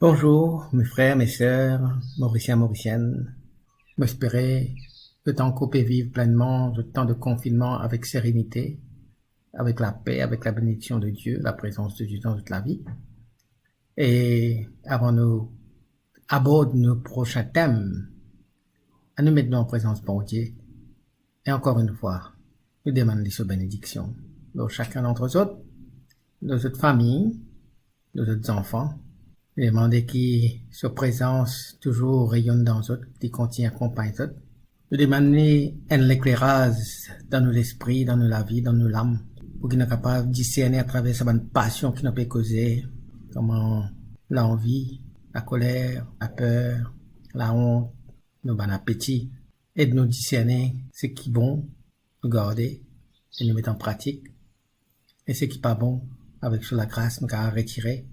Bonjour, mes frères, mes sœurs, Mauriciens, Mauriciennes. M'espérer le temps qu'on peut vivre pleinement, le temps de confinement avec sérénité, avec la paix, avec la bénédiction de Dieu, la présence de Dieu dans toute la vie. Et avant nous aborder nos prochains thèmes, à nous mettre en présence de Dieu. Et encore une fois, nous demandons les bénédictions. Donc chacun d'entre nous, nos autres familles, nos autres enfants, demander qui sa présence toujours rayonne dans eux, qui continue à accompagner eux. Nous demander un éclairage dans nos esprits, dans nos vies, dans nos âmes, pour qu'ils soient capables de discerner à travers sa bonne passion qui nous peut causer, comment l'envie, la colère, la peur, la honte, nos bon appétit, et de nous discerner ce qui est bon, nous garder, et nous mettre en pratique, et ce qui n'est pas bon, avec sur la grâce, nous allons retirer.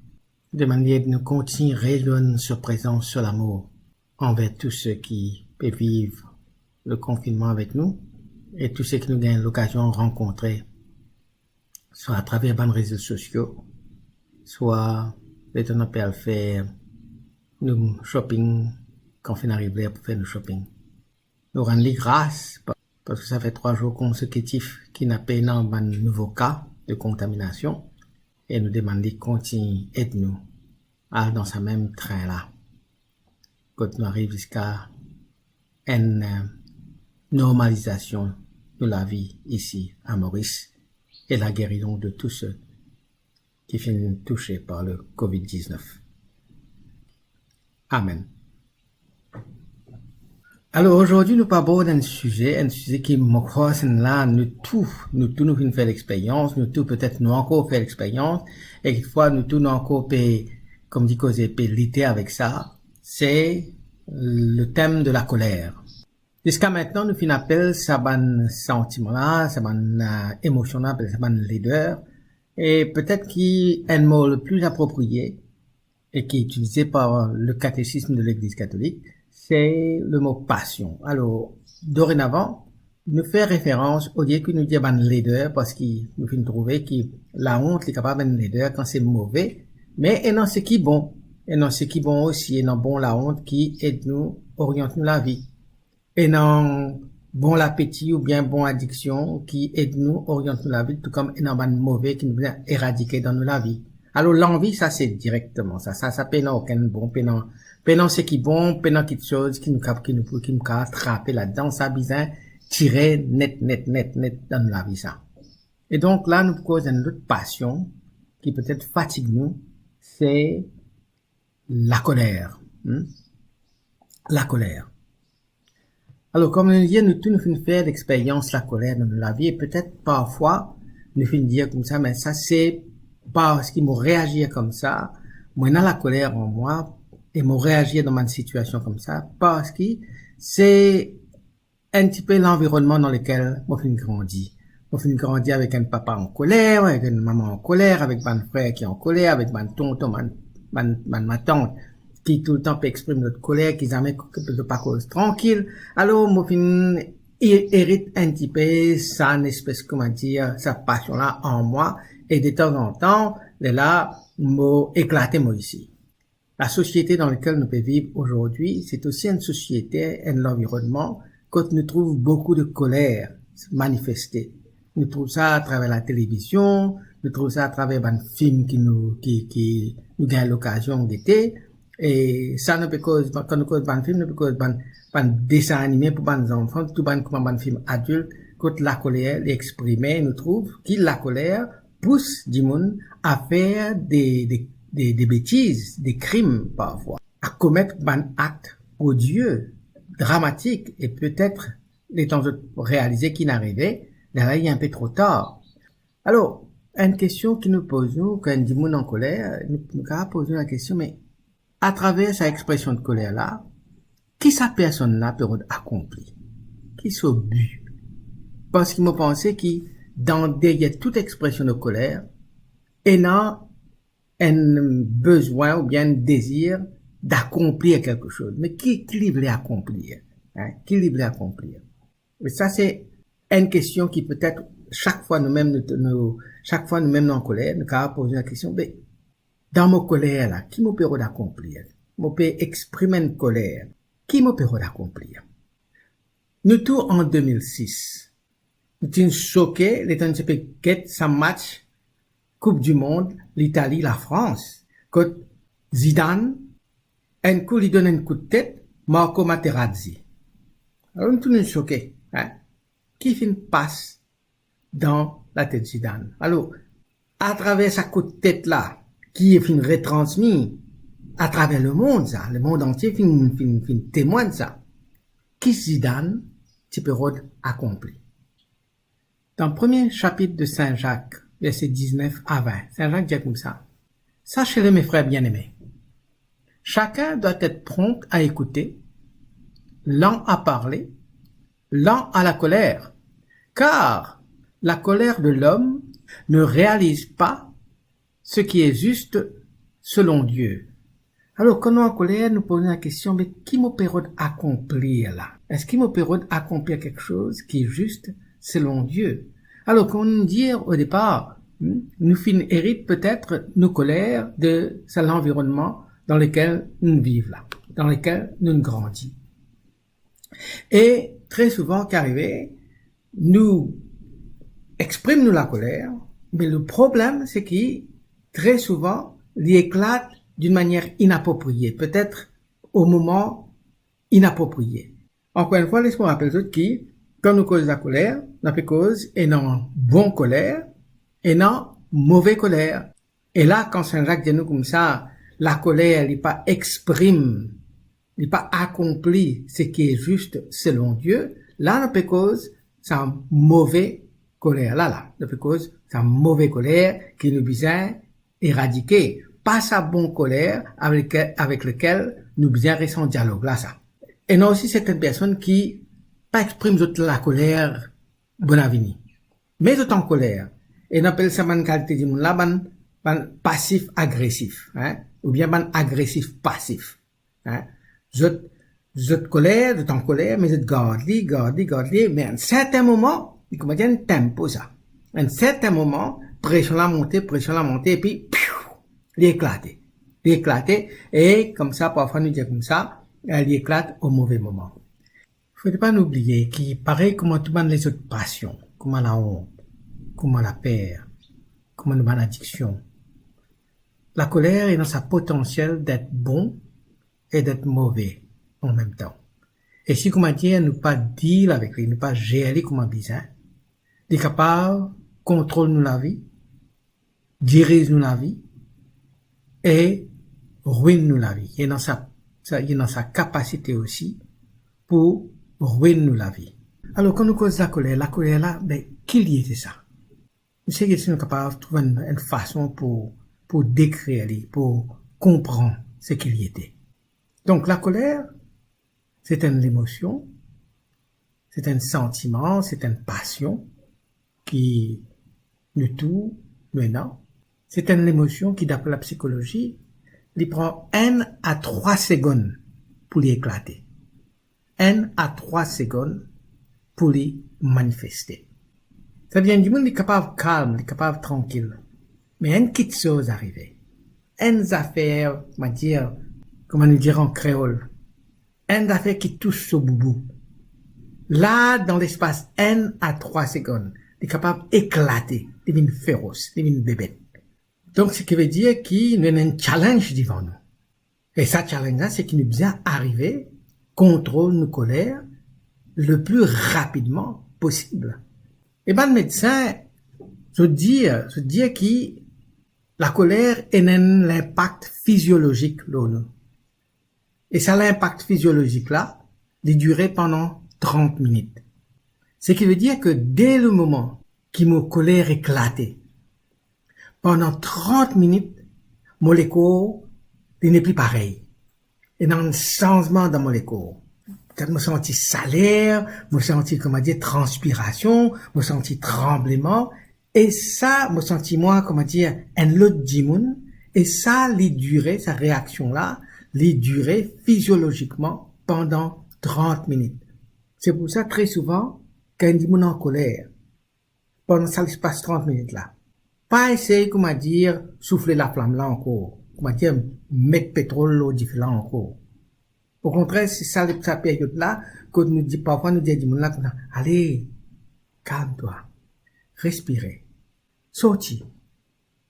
De manière de nous continuer rayonner sur présence, sur l'amour envers tous ceux qui peuvent vivre le confinement avec nous et tous ceux qui nous gagnent l'occasion de rencontrer, soit à travers les réseaux sociaux, soit les temps peut le faire nous shopping quand on arrive pour faire nos shopping. Nous rendons les grâces parce que ça fait 3 jours consécutifs qu'il n'a pas un nouveau cas de contamination. Et nous demander de continuer, aide-nous à dans ce même train-là. Quand nous arrivons jusqu'à une normalisation de la vie ici à Maurice et la guérison de tous ceux qui finissent touchés par le COVID-19. Amen. Alors aujourd'hui, nous parlons d'un sujet qui me croise là, nous tous nous finissons faire l'expérience, nous tous peut-être nous encore faire l'expérience, et quelquefois nous tous nous encore comme dit causer lutter avec ça, c'est le thème de la colère. Jusqu'à maintenant, nous finissons appel ça ban sentiment là, ça ban émotion là, ça ban leader, et peut-être qui est un mot le plus approprié, et qui est utilisé par le catéchisme de l'Église catholique, c'est le mot passion. Alors, dorénavant, nous fait référence au lieu que nous disons leader parce qu'il nous fait trouver que la honte est capable de leader quand c'est mauvais, mais et non ce qui est bon. Et non ce qui est bon aussi, et non bon la honte qui aide nous, oriente nous la vie. Et non bon l'appétit ou bien bon addiction qui aide nous, oriente nous la vie, tout comme et non mauvais qui nous vient éradiquer dans nous la vie. Alors l'envie, ça c'est directement ça peut non aucun bon, pénant ce qui est bon, pénant quelque chose qui nous attraper là-dedans, ça besoin tirer net dans la vie ça. Et donc là, nous causons une autre passion qui peut-être fatigue nous, c'est la colère. La colère. Alors comme on dit, nous tous nous finissons faire l'expérience la colère dans la vie et peut-être parfois nous finissons dire comme ça, mais ça c'est parce qu'ils m'ont réagi comme ça, moi dans la colère en moi, et m'ont réagi dans ma situation comme ça, parce que c'est un petit peu l'environnement dans lequel moi fin grandi. Moi fin grandi avec un papa en colère, avec une maman en colère, avec un frère qui est en colère, avec ma tonton, ma tante, qui tout le temps peut exprimer notre colère, qui jamais de pas cause tranquille. Alors, moi fin hérite un petit peu ça, une espèce, comment dire, sa passion-là en moi, et de temps en temps, là, m'a éclaté moi ici. La société dans laquelle nous pouvons vivre aujourd'hui, c'est aussi une société, un environnement, quand nous trouvons beaucoup de colère manifestée. Nous trouvons ça à travers la télévision, nous trouvons ça à travers un film qui nous gagne l'occasion d'été, et ça ne peut cause, quand nous cause un film, nous peut cause un dessin animé pour les enfants, tout comme un film adulte, quand la colère l'exprimer, nous trouvons que la colère pousse du monde à faire des bêtises, des crimes parfois, à commettre un acte odieux, dramatique, et peut-être les temps de réaliser qu'il n'arrivait, là il est un peu trop tard. Alors, une question qui nous posons, quand on dit monde en colère, nous avons posé la question, mais à travers sa expression de colère-là, qui sa personne-là peut accomplir? Qui son but? Parce qu'il m'a pensé qu'il, derrière toute expression de colère, il y a un besoin ou bien un désir d'accomplir quelque chose. Mais qui voulait accomplir? Qui voulait accomplir? Et ça, c'est une question qui peut-être, chaque fois nous-mêmes en colère, nous avons posé la question, mais dans mon colère là, qui me permet d'accomplir? Mon peut exprimer une colère. Qui me permet d'accomplir? Nous tous en 2006. Nous sommes choqués, les temps de quête, ça match, Coupe du Monde, l'Italie, la France. Quand Zidane, un coup, lui donne un coup de tête, Marco Materazzi. Alors, nous sommes choqués, hein? Qui fait une passe dans la tête de Zidane? Alors, à travers sa coup de tête là, qui est fin retransmis à travers le monde entier fin témoin de ça. Qui Zidane, Tipérode accompli. Dans le premier chapitre de Saint Jacques, versets 19 à 20, Saint Jacques dit comme ça. Sachez-le, mes frères bien-aimés. Chacun doit être prompt à écouter, lent à parler, lent à la colère, car la colère de l'homme ne réalise pas ce qui est juste selon Dieu. Alors, quand on est en colère, nous posons la question, mais qui me permet d'accomplir là? Est-ce qu'il me permet d'accomplir quelque chose qui est juste selon Dieu? Alors, comme on dit au départ, nous héritons peut-être nos colères de l'environnement dans lequel nous vivons là, dans lequel nous grandissons. Et très souvent, qu'arrivé, nous exprimons la colère, mais le problème, c'est qu'il très souvent, il éclate d'une manière inappropriée, peut-être au moment inapproprié. Encore une fois, laisse-moi rappeler tout qui, quand nous causons la colère, nous peut cause et non bon colère, et non mauvais colère. Et là, quand Saint Jacques dit nous comme ça, la colère n'est pas exprime, n'est pas accompli ce qui est juste selon Dieu, là, nous peut cause sa mauvais colère. Là, nous peut cause sa mauvais colère qui nous besoin éradiquer. Pas sa bonne colère avec lequel nous bien restons en dialogue là ça. Et non aussi certaines personnes qui pas expriment la colère bon avenir. Mais tout en colère. Et on appelle ça une qualité de monde là ban passif agressif, hein, ou bien ban agressif passif, hein. Je colère, de en colère, mais je garde, mais à un certain moment, il commence à un tempo ça. À un certain moment, pression la montée, et puis l'éclater, et comme ça, parfois nous dit comme ça, elle éclate au mauvais moment. Faut pas oublier qu'il pareil comme tout le monde les autres passions, comme la honte, comme la peur, comme l'addiction. La colère est dans sa potentiel d'être bon et d'être mauvais en même temps. Et si, comment dire, ne pas deal avec lui, ne pas gérer comme un bizarre, il est capable, contrôle nous la vie, dirige nous la vie, et ruine nous la vie. Il est dans sa capacité aussi pour ruiner nous la vie. Alors, quand nous causons la colère là, ben, qu'il y ait ça. Nous sommes que nous capables de trouver une façon pour décrire, pour comprendre ce qu'il y était. Donc, la colère, c'est une émotion, c'est un sentiment, c'est une passion qui nous touche maintenant. C'est une émotion qui, d'après la psychologie, il prend 1 à 3 secondes pour l'éclater. 1 à 3 secondes pour les manifester. Ça vient du monde qui est capable calme, qui est capable tranquille. Mais une petite chose arrivée. Une affaire, on va dire, comment nous dire en créole, une affaire qui touche au boubou. Là, dans l'espace 1 à 3 secondes, il est capable d'éclater, devient féroce, devient bébête. Donc, ce qui veut dire qu'il y a un challenge devant nous. Et ça challenge-là, c'est qu'il nous bien arriver, contrôle nos colères, le plus rapidement possible. Et ben, le médecin, je dis que la colère est un impact physiologique, là. Et ça, l'impact physiologique là, il durait pendant 30 minutes. Ce qui veut dire que dès le moment que mon colère éclatait, pendant 30 minutes, mon corps, il n'est plus pareil. Et dans le changement dans mon corps, peut-être me sentis salaire, me sentis, comment dire, transpiration, me sentis tremblement, et ça, me sentis moi, comment dire, un lot d'immun, et ça, les durées, sa réaction-là, les durées physiologiquement pendant 30 minutes. C'est pour ça, très souvent, quand il est en colère, pendant ça, il se passe 30 minutes là. Pas essayer, comment dire, souffler la flamme là encore. comment dire, mettre pétrole au différent encore. Au contraire, c'est ça, cette période-là, que nous dit, parfois, nous dit, allez, calme-toi, respirez, sortis,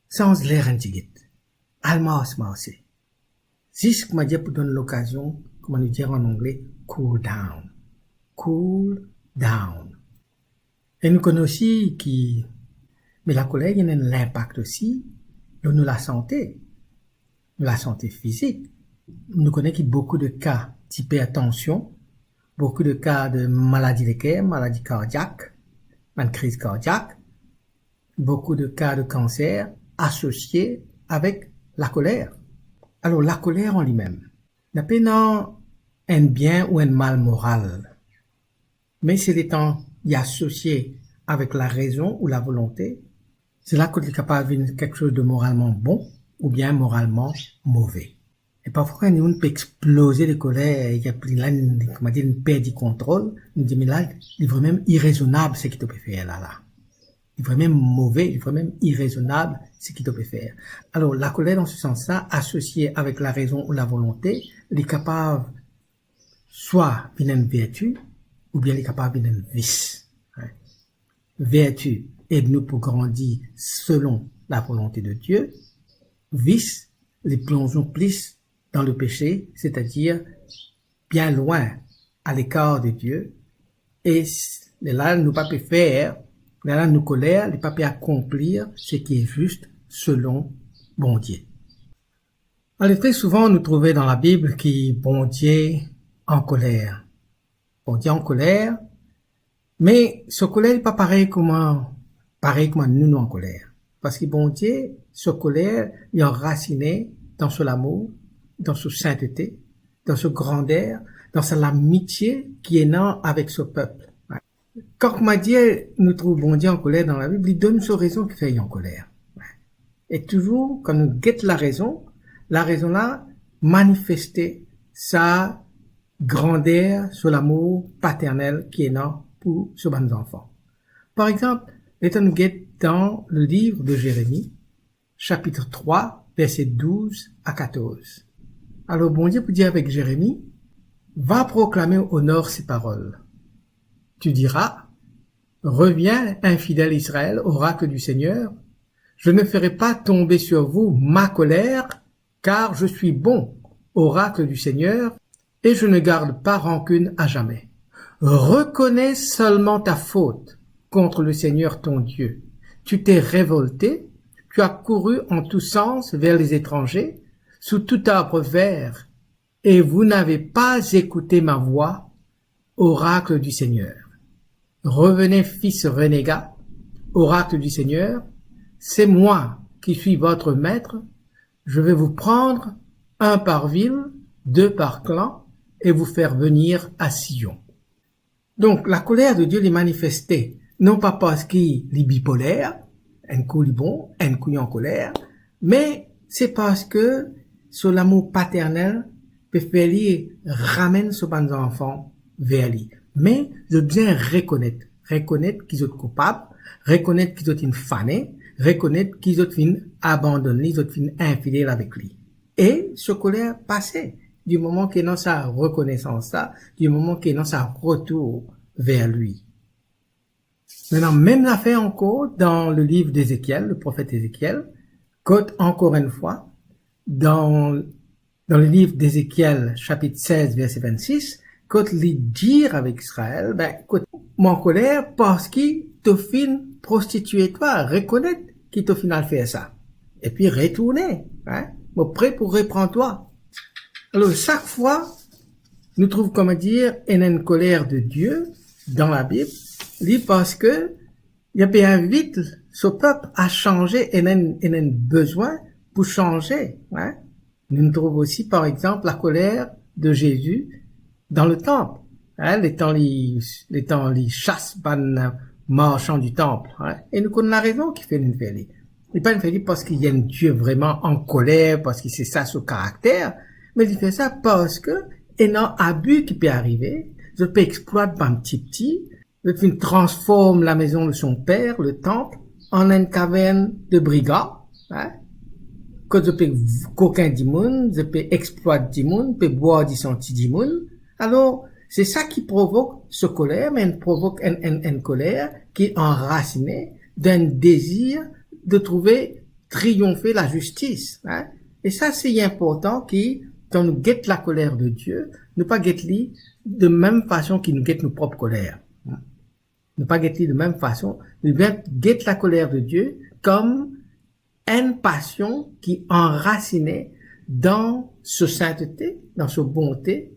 sans l'air indigète, almas, marcé. C'est ce comment dire, pour donner l'occasion, comment nous dire en anglais, cool down. Cool down. Et nous connaissons aussi mais la colère, il y a l'impact aussi de nous la santé physique. Nous connaissons beaucoup de cas d'hypertension, beaucoup de cas de maladies de cœur, maladies cardiaques, une crise cardiaque, beaucoup de cas de cancer associés avec la colère. Alors, la colère en lui-même n'a pas un bien ou un mal moral, mais c'est l'étant y associé avec la raison ou la volonté, c'est là qu'on est capable de quelque chose de moralement bon ou bien moralement mauvais. Et parfois, quand on peut exploser de colère, il y a là, une perte du contrôle, on dit, mais là, il est vraiment irraisonnable ce qu'il peut faire là. Il est vraiment mauvais, il est vraiment irraisonnable ce qu'il peut faire. Alors, la colère, dans ce sens-là, associée avec la raison ou la volonté, elle est capable, soit d'une vertu, ou bien elle est capable d'un vice. Vertu aide-nous pour grandir selon la volonté de Dieu. Vice, les plongeons plus dans le péché, c'est-à-dire bien loin, à l'écart de Dieu. Et là, nous pas peut faire, là, nous colère, nous pas peut accomplir ce qui est juste selon bon Dieu. En effet, souvent, nous trouvons dans la Bible qui bon Dieu en colère. Bon Dieu en colère, mais ce colère n'est pas pareil comme nous en colère. Parce que bon Dieu, ce colère est enraciné dans son amour, dans sa sainteté, dans sa grandeur, dans l'amitié qui est née avec ce peuple. Quand Dieu nous trouve bon Dieu en colère dans la Bible, il donne sa raison qui fait en colère. Et toujours, quand nous guettons la raison là, manifester sa grandeur sur l'amour paternel qui est né pour ce bon enfant. Par exemple, l'état nous guette dans le livre de Jérémie, chapitre 3, versets 12 à 14. Alors, bon Dieu peut dire avec Jérémie, va proclamer au nord ces paroles. Tu diras, reviens, infidèle Israël, oracle du Seigneur, je ne ferai pas tomber sur vous ma colère, car je suis bon, oracle du Seigneur, et je ne garde pas rancune à jamais. Reconnais seulement ta faute contre le Seigneur ton Dieu. Tu t'es révolté, tu as couru en tous sens vers les étrangers, sous tout arbre vert, et vous n'avez pas écouté ma voix, oracle du Seigneur. Revenez, fils renégat, oracle du Seigneur, c'est moi qui suis votre maître, je vais vous prendre un par ville, deux par clan, et vous faire venir à Sion. Donc, la colère de Dieu est manifestée, non pas parce qu'il est bipolaire, un coup il est bon, un coup il est en colère, mais c'est parce que sur l'amour paternel peut faire lui ramène ce bon enfant vers lui. Mais je dois bien reconnaître qu'ils sont coupables, reconnaître qu'ils sont fanés, reconnaître qu'ils sont abandonnés, ils sont infidèles avec lui. Et ce colère passé, du moment qu'il est dans sa reconnaissance là, du moment qu'il est dans sa retour vers lui. Maintenant, même l'affaire encore dans le livre d'Ézéchiel, le prophète Ézéchiel, côte encore une fois, dans le livre d'Ézéchiel, chapitre 16, verset 26, côte lui dire avec Israël, côte mon colère parce qu'il te fin prostituer toi, reconnaître qu'il te final fait ça. Et puis retourner, prêt pour reprendre toi. Alors, chaque fois, nous trouvons, comment dire, une colère de Dieu dans la Bible, parce que, il y a bien vite, ce peuple a changé et a besoin pour changer, Nous trouvons aussi, par exemple, la colère de Jésus dans le temple, les temps les chasse ban marchands du temple, Et nous connaissons la raison qui fait une félie. Il pas une félie parce qu'il y a un Dieu vraiment en colère, parce que c'est ça son caractère, mais il fait ça parce que, il y a un abus qui peut arriver, je peux exploiter un petit, je transforme la maison de son père, le temple, en une caverne de brigands, que je peux coquin du monde, je peux exploiter du monde, je peux boire du senti du monde. Alors, c'est ça qui provoque ce colère, mais provoque une colère qui est enracinée d'un désir de trouver triompher la justice. Hein? Et ça, c'est important quand nous guette la colère de Dieu, ne pas guette-lui de même façon qu'il nous guette nos propres colères. Hein? Ne pas guette-lui de même façon, nous guette la colère de Dieu comme une passion qui enracinée dans ce sainteté, dans ce bonté,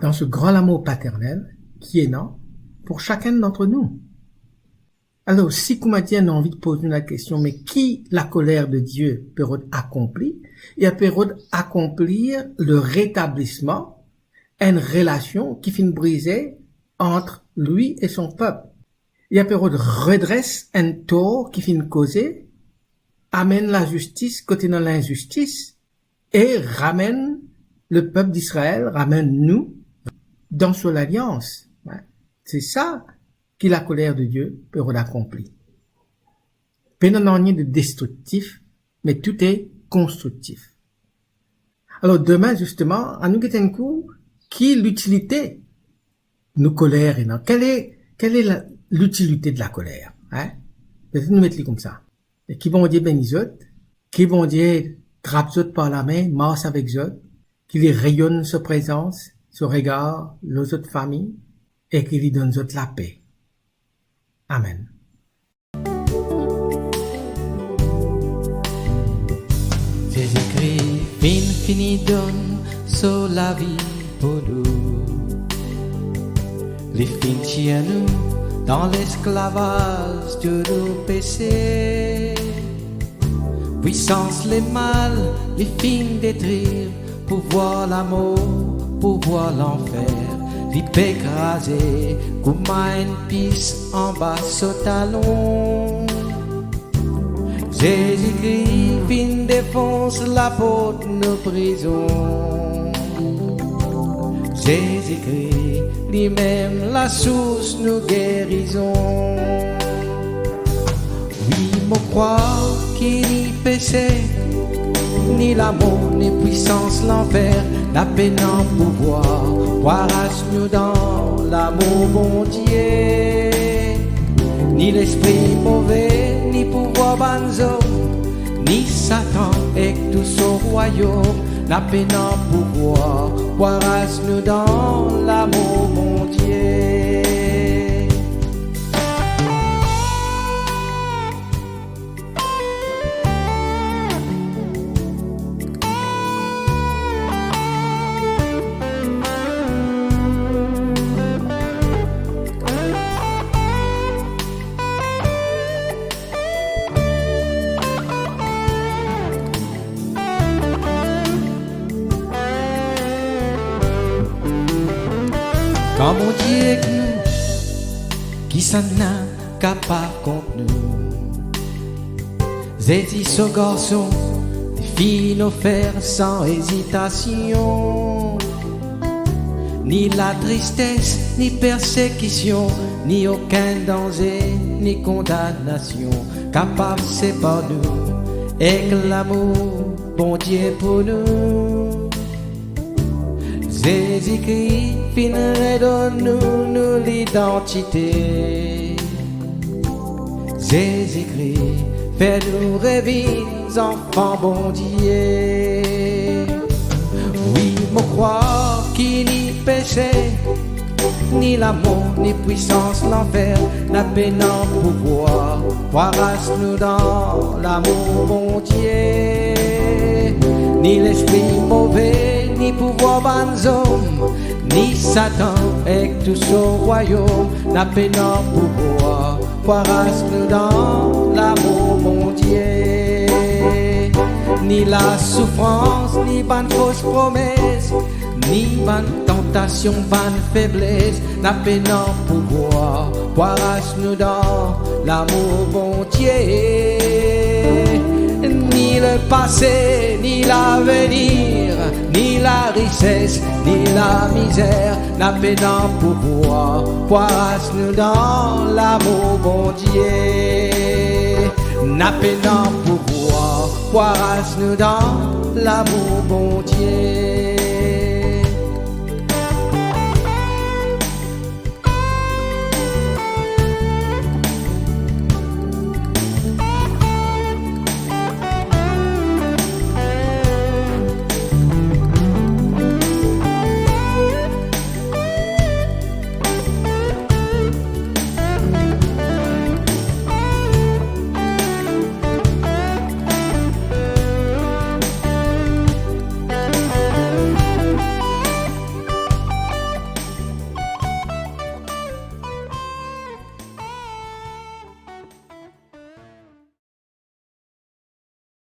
dans ce grand amour paternel qui est là pour chacun d'entre nous. Alors, si Koumadien a envie de poser la question, mais qui la colère de Dieu peut accomplir? Il peut accomplir le rétablissement, une relation qui finit brisée entre lui et son peuple. Il peut redresse un tort qui finit causé, amène la justice côté dans l'injustice et ramène le peuple d'Israël, ramène nous dans son alliance. C'est ça que la colère de Dieu peut accomplir. Pas rien de destructif, mais tout est constructif. Alors demain, justement, à nous guetter un coup, qui est l'utilité de nos colères et quelle est l'utilité de la colère? Hein? Peut-être nous mettre comme ça. Et qui vont dire bénis autres, qui vont dire trappe autres par la main, marche avec autres, qui les rayonne sa présence, ce regard, les autres familles, et qui lui donne autres la paix. Amen. Jésus-Christ fini donne sur la vie pour nous. Les fins tient nous dans l'esclavage de nos péchés. Puissance les mal, les fins détruire, pouvoir l'amour, pouvoir l'enfer. L'ip écrasé, comme une piste en bas au talon. Jésus-Christ fin défonce la porte de nos prisons. Jésus-Christ, lui-même la source de nos guérisons. Oui, mon croire qu'il n'y péché, ni l'amour, ni puissance l'enfer, la peine en pouvoir, croiras-nous dans l'amour bon Dieu. Ni l'esprit mauvais, ni pouvoir banzo, ni Satan et tout son royaume, la peine en pouvoir, croiras-nous dans l'amour bon Dieu. Quand mon Dieu est nous, qui s'en a capable contre nous. Zézi ce garçon, des filles nous faire sans hésitation. Ni la tristesse, ni persécution, ni aucun danger, ni condamnation, capable c'est par nous, et que l'amour, bon Dieu pour nous. Jésus-Christ finirait de nous l'identité. Jésus-Christ fait nous rêver enfants bon Dieu. Oui, mon croire qu'il n'y péché, ni l'amour, ni puissance l'enfer, la peine en pouvoir, croiras-nous dans l'amour bon Dieu. Ni l'esprit mauvais, ni pouvoir banzom, ni Satan et tout son royaume, la peine en pouvoir, croiras-nous dans l'amour mon Dieu. Ni la souffrance, ni ban fausse promesse, ni ban tentation, ban faiblesse, la peine en pouvoir, croiras-nous dans l'amour bon Dieu. Ni le passé, ni l'avenir, ni la richesse, ni la misère, n'a peine en pouvoir, croiras-nous dans l'amour bon Dieu. N'a peine en pouvoir, croiras-nous dans l'amour bon Dieu.